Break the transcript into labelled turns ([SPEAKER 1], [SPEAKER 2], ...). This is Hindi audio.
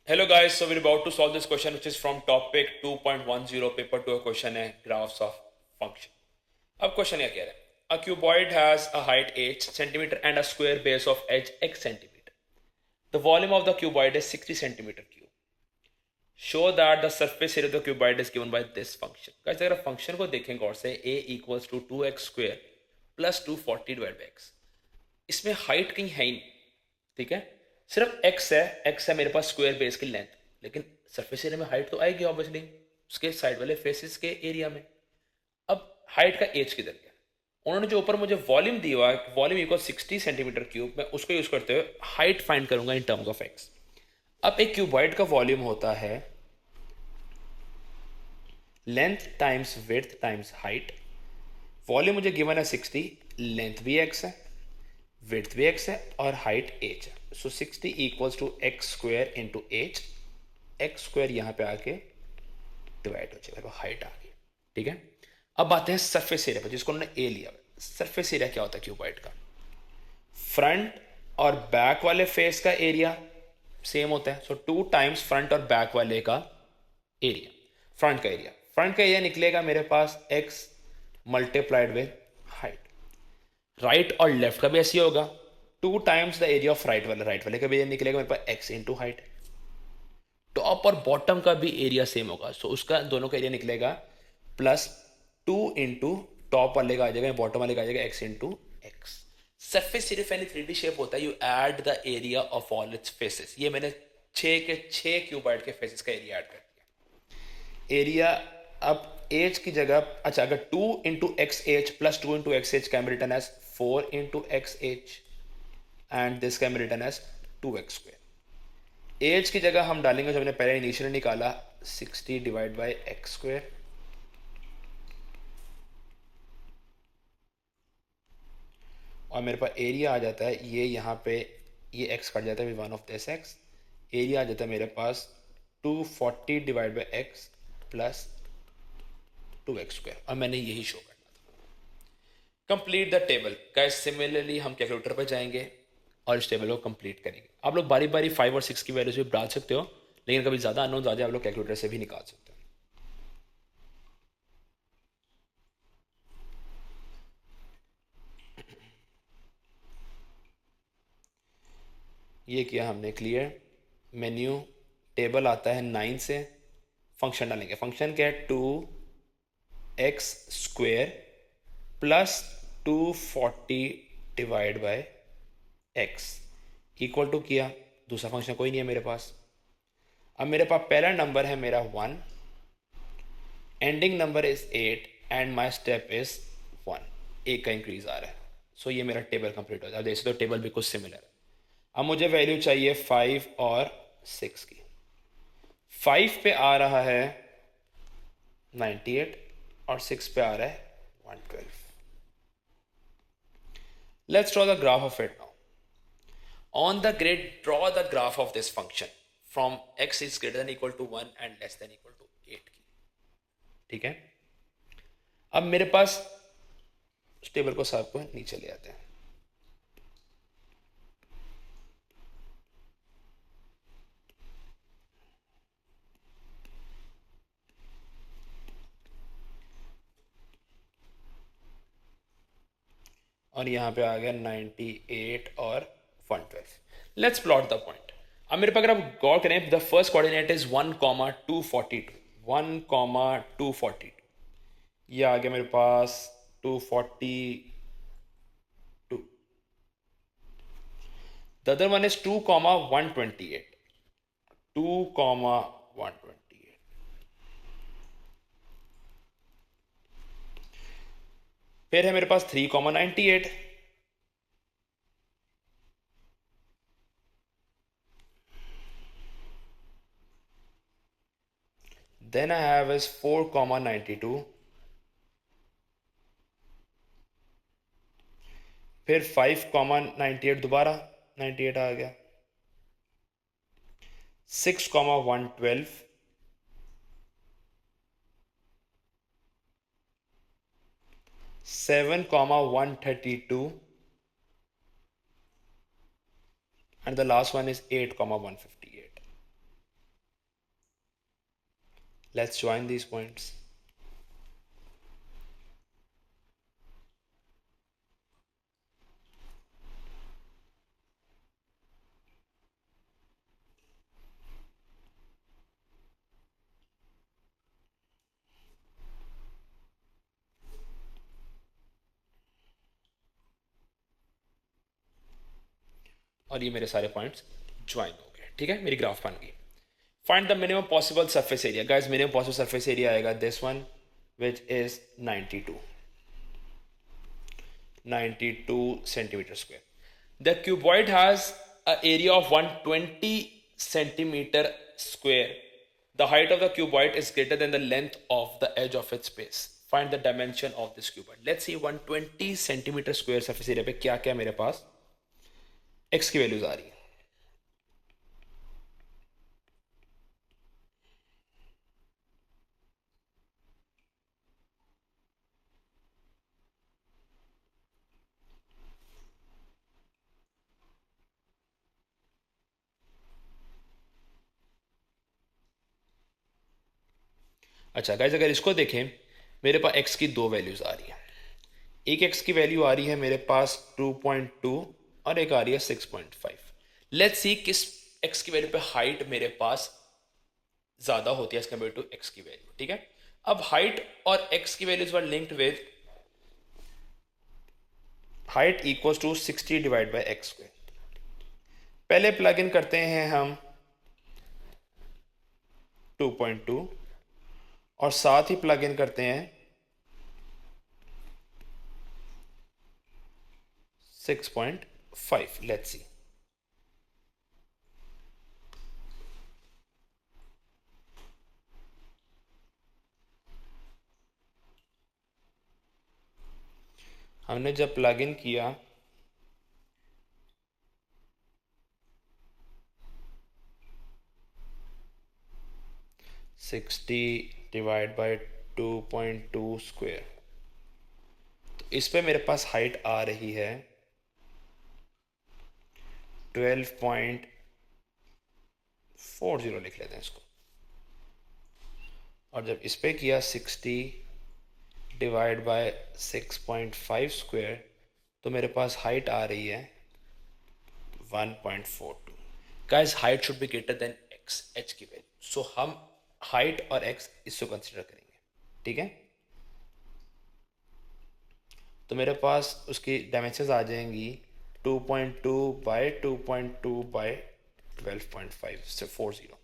[SPEAKER 1] Hello guys, so we're about to solve this question which is from topic 2.10 paper 2 question है graphs of function. अब क्वेश्चन क्या कह रहा है? A cuboid has a height h centimeter and a square base of h x centimeter. The volume of the cuboid is 60 centimeter cube. Show that the surface area of the cuboid is given by this function. Guys अगर फंक्शन को देखें गौर से a equals to 2x square plus 240 divided by x. इसमें हाइट कहीं है ही नहीं, ठीक है, सिर्फ एक्स है मेरे पास स्क्वायर बेस की लेंथ, लेकिन सरफेस एरिया में हाइट तो आएगी ऑब्वियसली उसके साइड वाले फेसेस के एरिया में. अब हाइट का एज किधर गया? उन्होंने जो ऊपर मुझे वॉल्यूम दिया हुआ है, वॉल्यूम इक्वल 60 सेंटीमीटर क्यूब, मैं उसको यूज करते हुए हाइट फाइंड करूंगा इन टर्म्स ऑफ एक्स. अब एक क्यूबॉइड का वॉल्यूम होता है length times width times height. Volume मुझे गिवन है 60, लेंथ भी एक्स है, विड्थ भी एक्स है और हाइट एच है. So 60 equals to x square into h. X square यहां पे आके डिवाइड हो जाएगा, हाइट आ गई. ठीक है, अब आते हैं सरफेस एरिया पर जिसको उन्होंने ए लिया. सरफेस एरिया क्या होता है क्यूबॉइड का? फ्रंट और बैक वाले फेस का एरिया सेम होता है. सो 2 टाइम्स फ्रंट और बैक वाले का एरिया. फ्रंट का एरिया निकलेगा मेरे पास X multiplied with height. Right और लेफ्ट का भी ऐसे ही होगा, 2 times the area of right वाले का भी एरिया निकलेगा मेरे पास एक्स इंटू हाइट. टॉप और बॉटम का भी एरिया सेम होगा, सो उसका दोनों का एरिया निकलेगा प्लस 2 इंटू टॉप वाले का आ जाएगा, बॉटम वाले का आ जाएगा एक्स इंटू एक्स. सरफेस सिर्फ यानी 3D शेप होता है, you add the area of all it's faces. ये मैंने 6 क्यूबॉइड के फेसेस का एरिया ऐड कर दिया. एरिया अब एच की जगह, अच्छा, अगर 2 into x h plus 2 into x h can be written as 4 into x h and this can be written as 2x square. H की जगह हम डालेंगे जो हमने पहले इनिशियली निकाला 60 डिवाइड बाई एक्स स्क्वायर. और मेरे पास एरिया आ जाता है, ये यहाँ पे ये एक्स कट जाता है, one of this X. Area आ जाता है मेरे पास 240 divide by X plus 2x square. और मैंने यही शो करना था. Complete the table. Guys similarly हम कैलकुलेटर पर जाएंगे और इस टेबल को कंप्लीट करेंगे. आप लोग बारी बारी 5 और 6 की वैल्यूज भी डाल सकते हो, लेकिन कभी ज़्यादा अननोन आ जाए आप लोग कैलकुलेटर से भी निकाल सकते हो. ये किया हमने क्लियर. मेन्यू टेबल आता है 9 से. फंक्शन डालेंगे. फंक्शन क्या है? 2x square plus 240 divide by x equal to किया. दूसरा फंक्शन कोई नहीं है मेरे पास. अब मेरे पास पहला नंबर है मेरा 1, ending number is 8 and my step is 1. एक का इंक्रीज आ रहा है. सो ये मेरा टेबल कंप्लीट हो जाए. अब देखिए तो टेबल बिल्कुल सिमिलर है. अब मुझे वैल्यू चाहिए 5 और 6 की. 5 पे आ रहा है 98 और 6 पे आ रहा है 112. Let's draw the graph of it now. On the grid draw the graph of this function from x is greater than equal to 1 and less than equal to 8 की. ठीक है, अब मेरे पास इस टेबल को साफ को नीचे ले आते हैं. और यहाँ पे आ गया 98 और 112. Let's plot the point. अब मेरे पास अगर आप गौर करें, द फर्स्ट कोऑर्डिनेट इज 1,242. 1,242 ये आ गया मेरे पास 242. The other one is 2,128. 2,128. फिर है मेरे पास 3,98. Then I have is 4,92. फिर 5,98 दोबारा 98 आ गया. 6,112. 7,132. And the last one is 8,158. Let's join these points. और ये मेरे सारे पॉइंट्स ज्वाइन हो गए, ठीक है, मेरी ग्राफ बन गई. Find the minimum possible surface area. Guys minimum possible surface area आएगा this one which is 92 centimeter square. The cuboid has an area of 120 centimeter square. The height of the cuboid is greater than the length of the edge of its base. Find the dimension of this cuboid. Let's see 120 centimeter square surface area पे क्या क्या मेरे पास x की वैल्यूज आ रही है. अच्छा गाइज, अगर इसको देखें, मेरे पास x की दो वैल्यूज आ रही है. एक x की वैल्यू आ रही है मेरे पास 2.2 और एक आ रही है 6.5. लेट्स सी किस x की वैल्यू पे हाइट मेरे पास ज्यादा होती है एज कम्पेयर टू x की वैल्यू. ठीक है, अब हाइट और x की values were linked with height equals to 60 divide by x square. पहले प्लग इन करते हैं हम 2.2 और साथ ही प्लग इन करते हैं 6.5. Let's see. हमने जब प्लग इन किया 60 डिवाइड बाय 2.2 स्क्वायर, तो इस पे मेरे पास हाइट आ रही है 12.40, लिख लेते हैं इसको. और जब इस पे किया 60 डिवाइड बाय 6.5 स्क्वायर, तो मेरे पास हाइट आ रही है 1.42. Guys height should be greater than x, H की वैल्यू. सो हम हाइट और एक्स इसको कंसिडर करेंगे. ठीक है, तो मेरे पास उसकी डायमेंशंस आ जाएंगी 2.2 बाय 2.2 बाय 12.5 से 40.